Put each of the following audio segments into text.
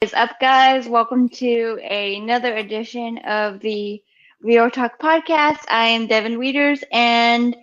What is up, guys? Welcome to another edition of the Real Talk podcast. I am Devin Readers, and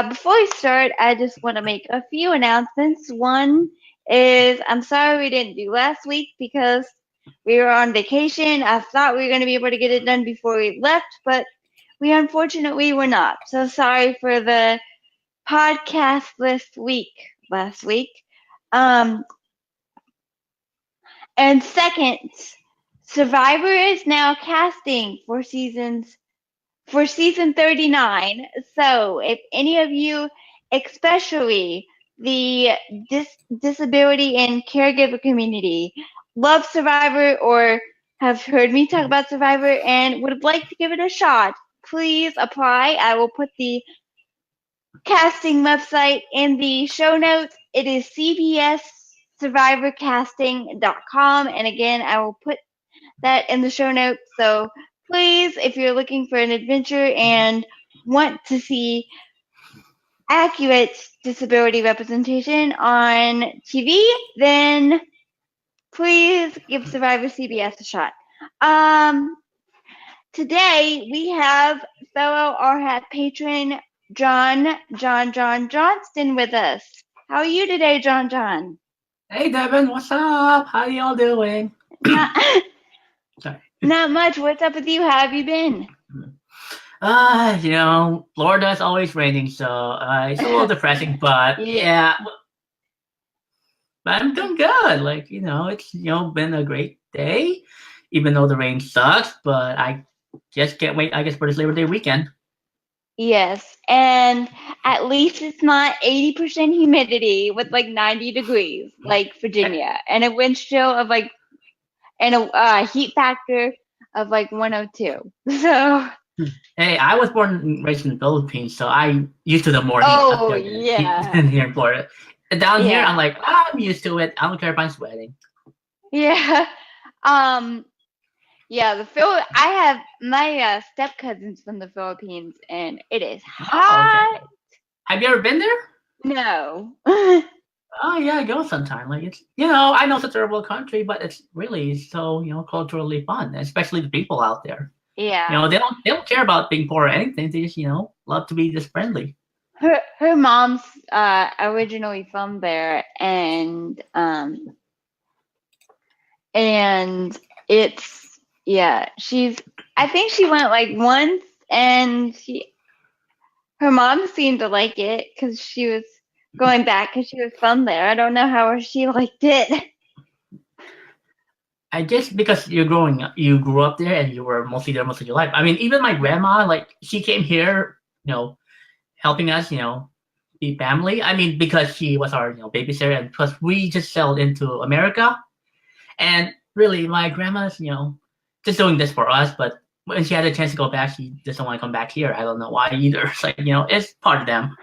before we start, I just want to make a few announcements. One is I'm sorry we didn't do last week because we were on vacation. I thought we were going to be able to get it done before we left, but we unfortunately were not. So sorry for the podcast last week. And second, Survivor is now casting for season 39. So if any of you, especially the disability and caregiver community, love Survivor or have heard me talk about Survivor and would like to give it a shot, please apply. I will put the casting website in the show notes. It is cbssurvivorcasting.com, and again, I will put that in the show notes. So please, if you're looking for an adventure and want to see accurate disability representation on TV, then please give Survivor CBS a shot. Today we have fellow RHAP patron Jon Jon Johnston with us. How are you today, Jon Jon? Hey Devin, what's up? How y'all doing? Sorry. Not much. What's up with you? How have you been? Florida is always raining, so it's a little depressing, but yeah. But I'm doing good. It's been a great day, even though the rain sucks, but I just can't wait, I guess, for this Labor Day weekend. Yes, and at least it's not 80% humidity with 90 degrees like Virginia, and a wind chill of and a heat factor of 102. So. Hey, I was born and raised in the Philippines, so I'm used to the more heat up there than here in Florida. And down here, I'm I'm used to it. I don't care if I'm sweating. Yeah. Yeah, I have my step cousins from the Philippines, and it is hot. Okay. Have you ever been there? No. Oh yeah, go sometime. It's I know it's a terrible country, but it's really so culturally fun, especially the people out there. Yeah. They don't care about being poor or anything. They just love to be just friendly. Her mom's originally from there, and it's. Yeah, I think she went once, and her mom seemed to like it because she was going back because she was from there. I don't know how she liked it. I guess because you grew up there and you were mostly there most of your life. I mean, even my grandma, she came here, helping us, be family. I mean, because she was our, babysitter, and plus we just settled into America, and really, my grandma's, just doing this for us, but when she had a chance to go back, she doesn't want to come back here. I don't know why either. It's it's part of them.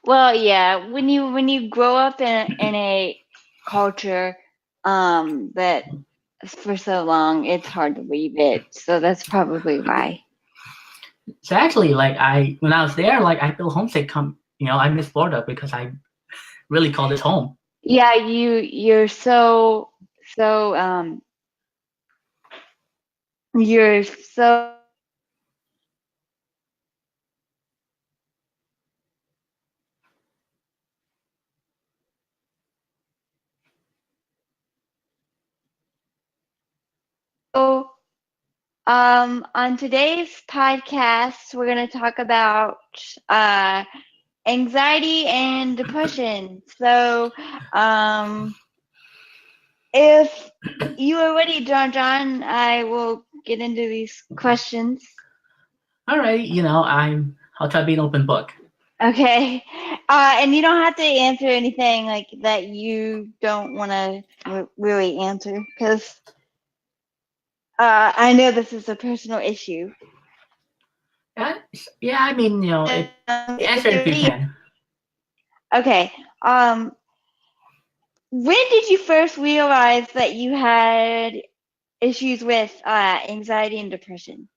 Well, yeah, when you grow up in a culture that for so long, it's hard to leave it. So that's probably why. So actually, when I was there, I feel homesick. I miss Florida because I really call this home. Yeah, you're so you're so on today's podcast we're going to talk about anxiety and depression. So if you are ready, Jon Jon, I will get into these questions. All right, I'll try to be an open book. Okay, and you don't have to answer anything that you don't want to really answer because I know this is a personal issue. Yeah, I mean, answer if you can. Okay. When did you first realize that you had issues with anxiety and depression?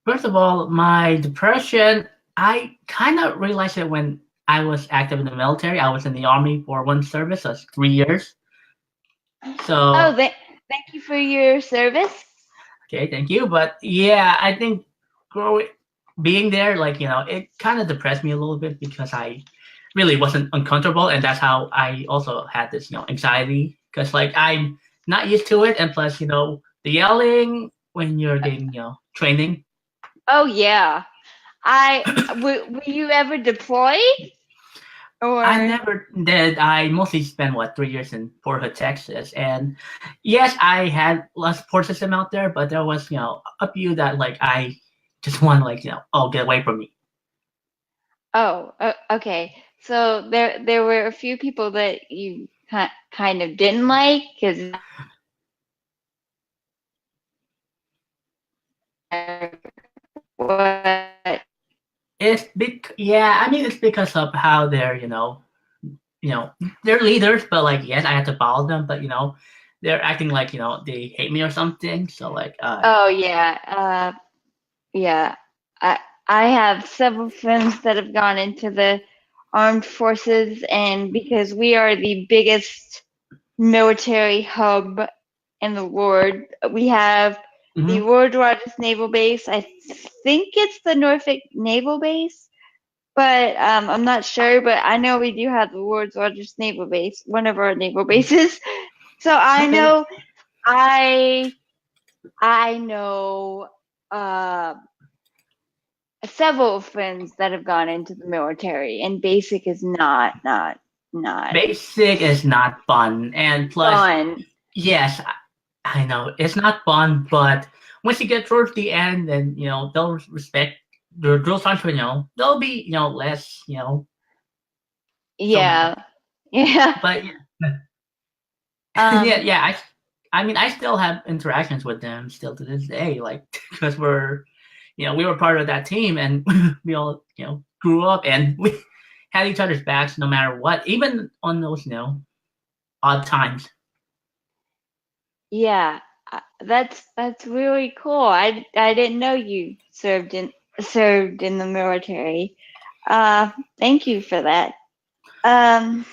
First of all, my depression, I kind of realized it when I was active in the military. I was in the Army for one service, that's 3 years. Oh, So thank you for your service. okay, thank you. But yeah, I think growing being there, like it kind of depressed me a little bit because I really wasn't uncomfortable, and that's how I also had this anxiety because like I'm not used to it, and plus the yelling when you're getting training. Oh yeah. I were you ever deployed I or? never did. I mostly spent 3 years in Fort Hood, Texas, and yes, I had lots of support system out there, but there was a few that like I just want like oh, get away from me. Oh, okay. So there were a few people that you kind of didn't like because what? It's big, yeah. I mean, it's because of how they're you know they're leaders, but like yes, I had to follow them, but they're acting like they hate me or something. So like Oh yeah, yeah. I I have several friends that have gone into the armed forces, and because we are the biggest military hub in the world, we have the mhm. world's largest naval base. I think it's the Norfolk Naval Base. But I'm not sure, but I know we do have the world's largest naval base, one of our naval bases. So Okay. I I know uh, several friends that have gone into the military, and basic is not Basic is not fun, and plus fun. yes, I know it's not fun, but once you get towards the end, then they'll respect the drill sergeant. They'll be less so Yeah, mean. yeah. But yeah, Um, yeah. I mean, I still have interactions with them still to this day, like because we were part of that team, and we all grew up, and we had each other's backs no matter what, even on those odd times. yeah. That's really cool. I didn't know you served in the military. Thank you for that. Um,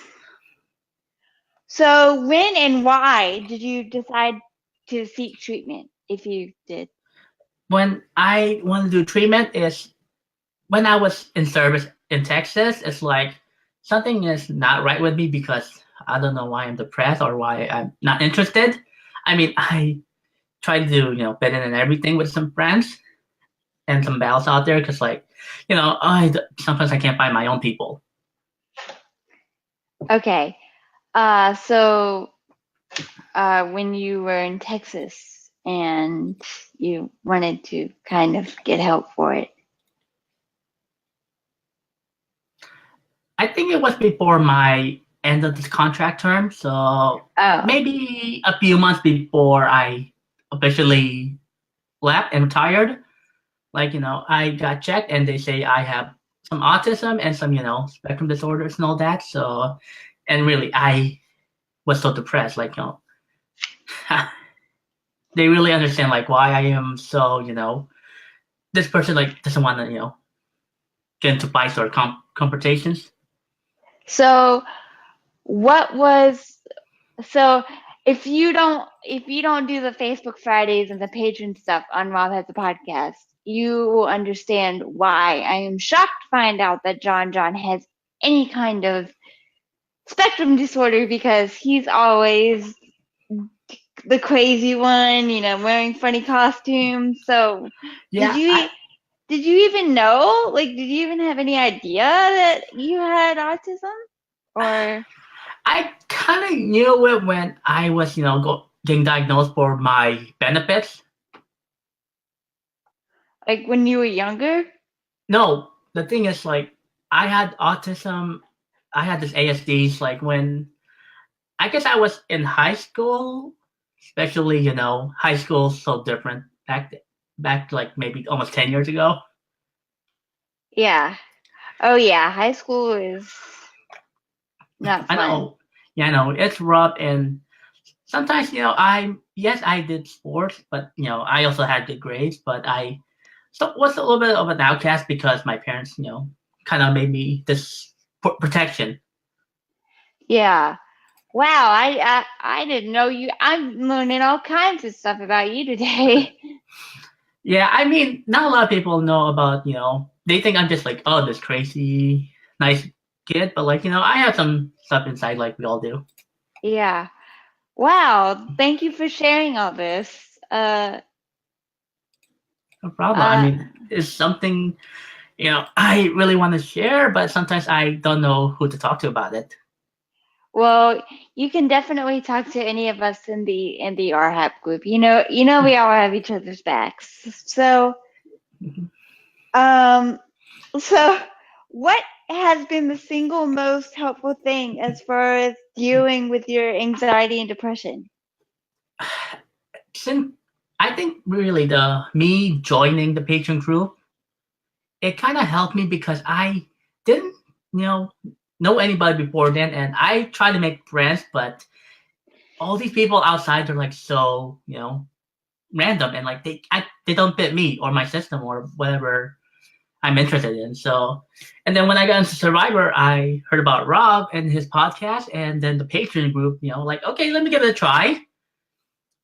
so when and why did you decide to seek treatment, if you did? When I want to do treatment is when I was in service in Texas. It's like something is not right with me because I don't know why I'm depressed or why I'm not interested. I mean, I try to do fit in and everything with some friends and some battles out there because like I sometimes I can't find my own people. Okay. So when you were in Texas and you wanted to kind of get help for it. I think it was before my end of this contract term, so Oh, maybe a few months before I officially left and retired. Like I got checked and they say I have some autism and some spectrum disorders and all that. So and really I was so depressed. Like they really understand like why I am so this person like doesn't want to get into fights or confrontations. so what was so if you don't do the Facebook Fridays and the patron stuff on Rob Has a Podcast, you will understand why I am shocked to find out that John has any kind of spectrum disorder because he's always the crazy one, wearing funny costumes. So did Yeah, you did you even know? Like, did you even have any idea that you had autism? Or I kind of knew it when I was getting diagnosed for my benefits. like when you were younger? No, the thing is like I had autism. I had this ASDs like when I guess I was in high school, especially high school so different back like maybe almost 10 years ago. Yeah. Oh yeah, high school is not I fun. know, yeah, I know it's rough, and sometimes I yes I did sports, but I also had good grades, but I was a little bit of an outcast because my parents kind of made me this protection. Yeah. Wow, I didn't know you. I'm learning all kinds of stuff about you today. Yeah, I mean, not a lot of people know about, they think I'm just like, oh, this crazy, nice kid, but like, I have some stuff inside like we all do. Yeah. Wow. Thank you for sharing all this. No problem. I Uh, mean, it's something, I really want to share, but sometimes I don't know who to talk to about it. well, you can definitely talk to any of us in the RHAP group. We all have each other's backs. Mhm. Um, so what has been the single most helpful thing as far as dealing with your anxiety and depression? Since I think really the me joining the patron group, it kind of helped me because I didn't, you know anybody before then, and I tried to make friends, but all these people outside are like so, random and like they don't fit me or my system or whatever I'm interested in. So, and then when I got into Survivor, I heard about Rob and his podcast, and then the Patreon group. Like okay, let me give it a try.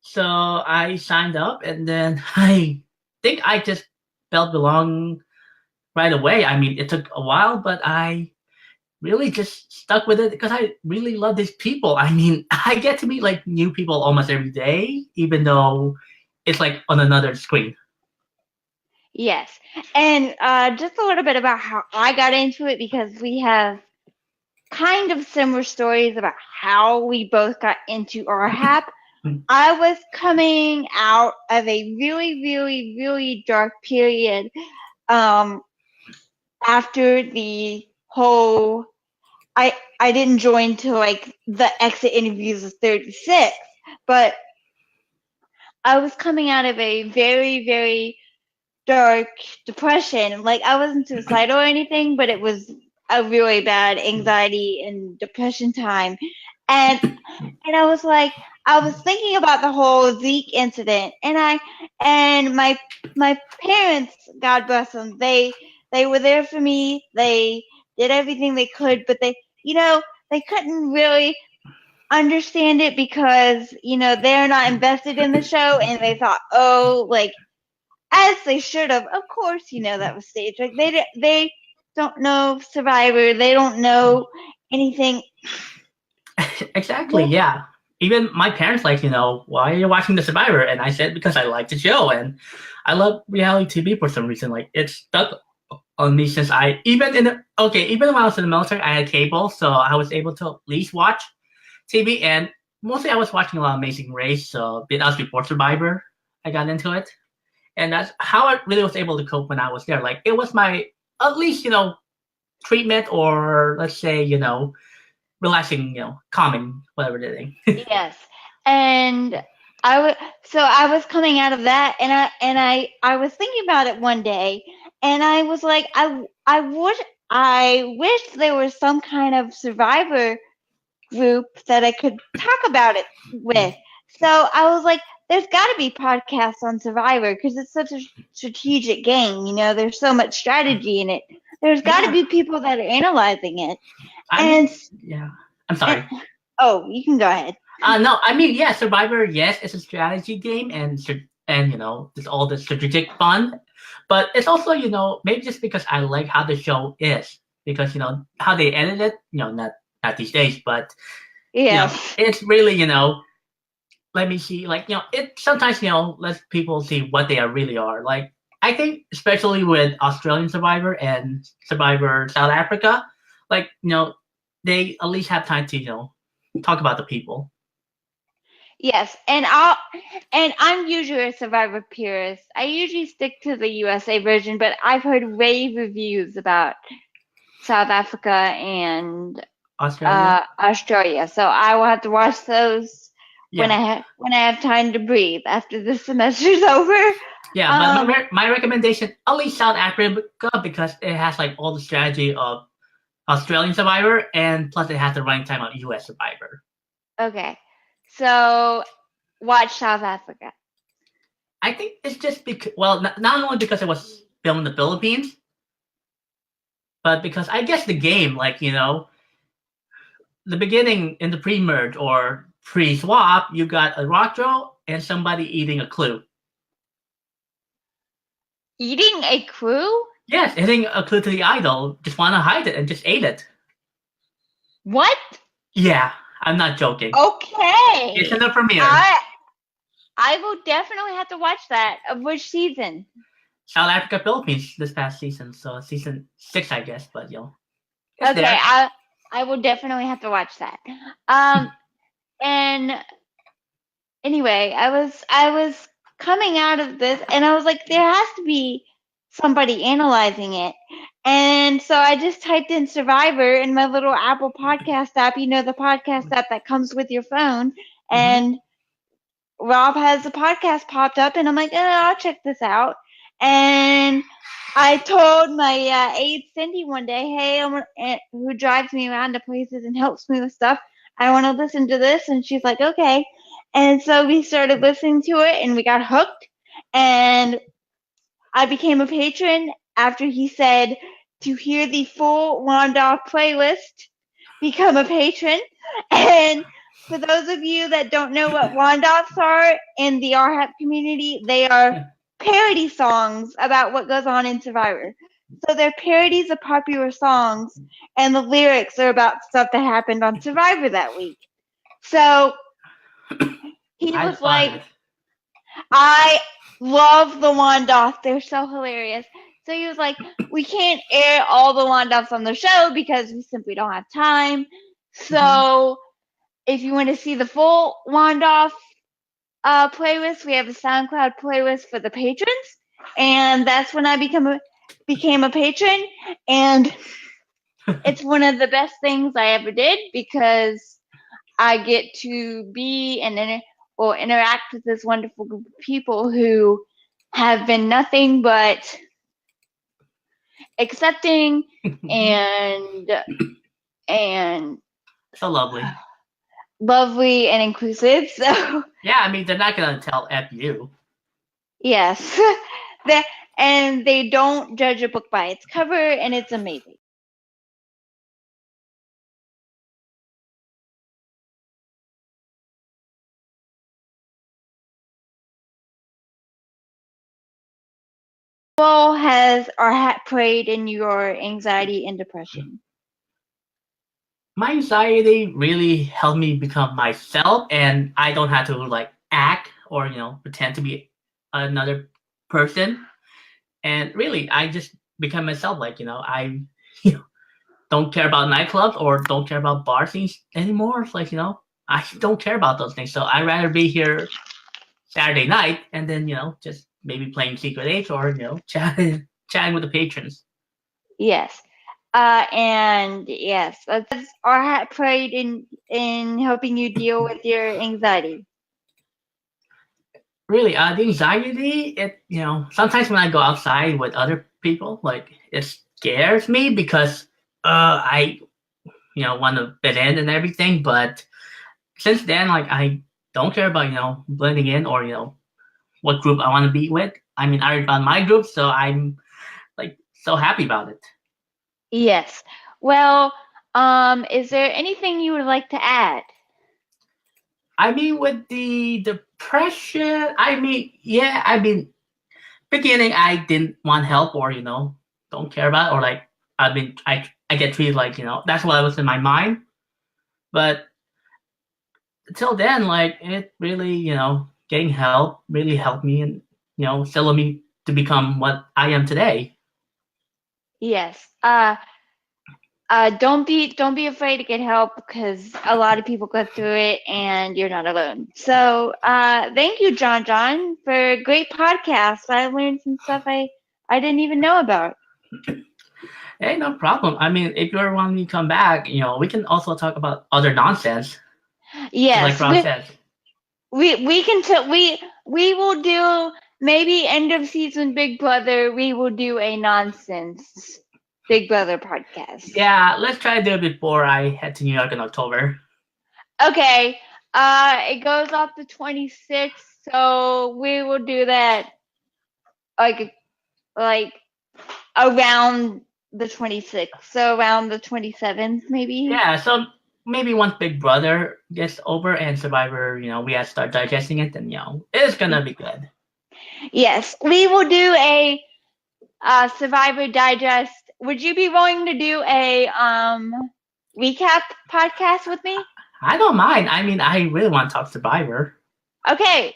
So I signed up, and then I think I just felt belong right away. I mean, it took a while, but I really just stuck with it because I really love these people. I mean, I get to meet like new people almost every day, even though it's like on another screen. Yes. And just a little bit about how I got into it because we have kind of similar stories about how we both got into RHAP. I was coming out of a really, really, really dark period um, after the whole. I didn't join till like the exit interviews of 36, but I was coming out of a very, very dark depression. Like I wasn't suicidal or anything, but it was a really bad anxiety and depression time. And I was like, I was thinking about the whole Zeke incident, and my parents, God bless them, they were there for me. They did everything they could, but they couldn't really understand it because they're not invested in the show, and they thought, oh, like as they should have. Of course, that was staged. Like they don't know Survivor. They don't know anything. Exactly, yeah. Even my parents like, why are you watching The Survivor? And I said because I like the show and I love reality TV for some reason. Like it's stuck on me since even when I was in the military, I had cable, so I was able to at least watch TV, and mostly I was watching a lot of Amazing Race. So that was before Survivor. I got into it, and that's how I really was able to cope when I was there. Like it was my at least treatment, or let's say relaxing, calming, whatever the thing. Yes, and I was coming out of that, and I was thinking about it one day, and I was like, I wish there was some kind of Survivor group that I could talk about it with. So I was like, there's got to be podcasts on Survivor because it's such a strategic game. There's so much strategy in it. There's got to Yeah, be people that are analyzing it. I And, mean, yeah. I'm and sorry. oh, you can go ahead. No, I mean, yeah, Survivor, yes, it's a strategy game, and it's all the strategic fun, but it's also maybe just because I like how the show is, because how they edit it, not these days, but Yes. it's really let me see, like it sometimes lets people see what they are really are. Like I think especially with Australian Survivor and Survivor South Africa, like they at least have time to talk about the people. Yes, and I'm usually a Survivor purist. I usually stick to the USA version, but I've heard rave reviews about South Africa and Australia. Australia. So I will have to watch those when Yeah, when I have time to breathe after the semester's over. yeah, but Um, my recommendation, at least South Africa, because it has like all the strategy of Australian Survivor, and plus it has the running time of US Survivor. okay, so watch South Africa. I think it's just because, well, not only because it was filmed in the Philippines, but because I guess the game, like the beginning in the pre-merge or pre-swap, you got a rock draw and somebody eating a clue. Eating a clue? Yes, eating a clue to the idol. Just want to hide it and just ate it. What? Yeah, I'm not joking. Okay. It's in the premiere. I will definitely have to watch that. Of which season? South Africa, Philippines this past season. So season 6, I guess. But it's Okay, there. I will definitely have to watch that. And anyway, I was coming out of this, and I was like, there has to be somebody analyzing it. And so I just typed in Survivor in my little Apple Podcast app, the podcast app that comes with your phone, and Rob has a podcast popped up, and I'm like, I'll check this out. And I told my aide Cindy one day, hey, who drives me around to places and helps me with stuff, I want to listen to this. And she's like, okay. And so we started listening to it, and we got hooked. And I became a patron after he said, to hear the full Wandolph playlist, become a patron. And for those of you that don't know what Wandolphs are in the RHAP community, they are parody songs about what goes on in Survivor. So they're parodies of popular songs, and the lyrics are about stuff that happened on Survivor that week. So he was like, I love the Wandolphs. They're so hilarious. So he was like, we can't air all the Wandolphs on the show because we simply don't have time. So if you want to see the full Wandolph playlist, we have a SoundCloud playlist for the patrons. And that's when I became a patron. And it's one of the best things I ever did because I get to be and interact with this wonderful group of people who have been nothing but accepting and so lovely and inclusive. So yeah, I mean, they're not gonna tell F you. Yes. And they don't judge a book by its cover, and it's amazing. What role has RHAP played in your anxiety and depression? My anxiety really helped me become myself, and I don't have to act or pretend to be another person. And really, I just become myself. I don't care about nightclubs or don't care about bar scenes anymore. It's I don't care about those things. So I'd rather be here Saturday night and then just maybe playing Secret Apes or chatting with the patrons. Yes. And yes, that's RHAP played in helping you deal with your anxiety. Really, the anxiety, sometimes when I go outside with other people, it scares me because I want to fit in and everything. But since then, I don't care about blending in or what group I want to be with. I mean, I already found my group, so I'm so happy about it. Yes. Well, is there anything you would like to add? I mean, with the depression, beginning I didn't want help or don't care about it, or I get treated that's what was in my mind. But until then, it really getting help really helped me and settled me to become what I am today. Yes. Don't be afraid to get help because a lot of people go through it and you're not alone. So thank you, Jon Jon, for a great podcast. I learned some stuff I didn't even know about. Hey, no problem. I mean, if you ever want me to come back, we can also talk about other nonsense. Yes, like Ross said. We will do maybe end of season Big Brother. We will do a nonsense Big Brother podcast. Yeah, let's try to do it before I head to New York in October. Okay. It goes off the 26th, so we will do that like around the 26th, so around the 27th maybe. Yeah, so maybe once Big Brother gets over and Survivor, we have to start digesting it, then it's gonna be good. Yes, we will do a Survivor Digest. Would you be willing to do a recap podcast with me? I don't mind. I mean, I really want to talk Survivor. Okay.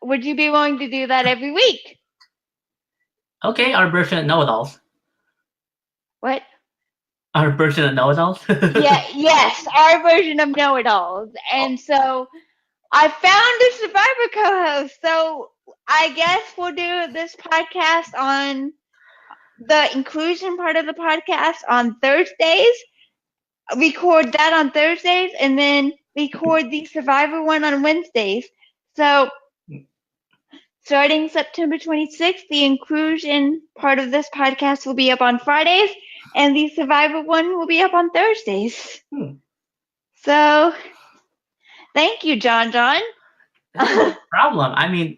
Would you be willing to do that every week? Okay, our version of Know-It-Alls. What? Our version of Know-It-Alls? Yes, our version of Know-It-Alls. And so I found a Survivor co-host. So I guess we'll do this podcast on the inclusion part of the podcast on Thursdays. Record that on Thursdays, and then record the Survivor one on Wednesdays. So starting September 26th, the inclusion part of this podcast will be up on Fridays, and the Survivor one will be up on Thursdays. So, thank you, Jon Jon. No problem. I mean,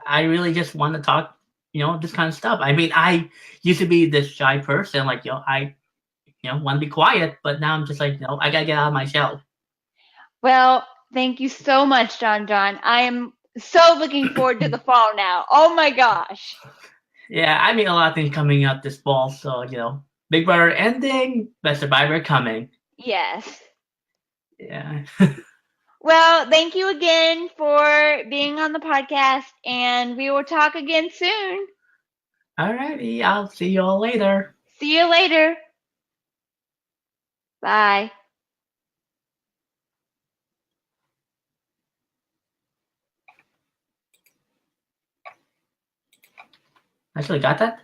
I really just want to talk, this kind of stuff. I mean, I used to be this shy person, like, I want to be quiet, but now I'm just like, I gotta get out of my shell. Well, thank you so much, Jon Jon. I am so looking forward to the fall now. Oh my gosh. Yeah, I mean, a lot of things coming up this fall, so, Big Brother ending, Best Survivor coming. Yes. Yeah. Well, thank you again for being on the podcast, and we will talk again soon. Alrighty, I'll see you all later. See you later. Bye. Actually got that?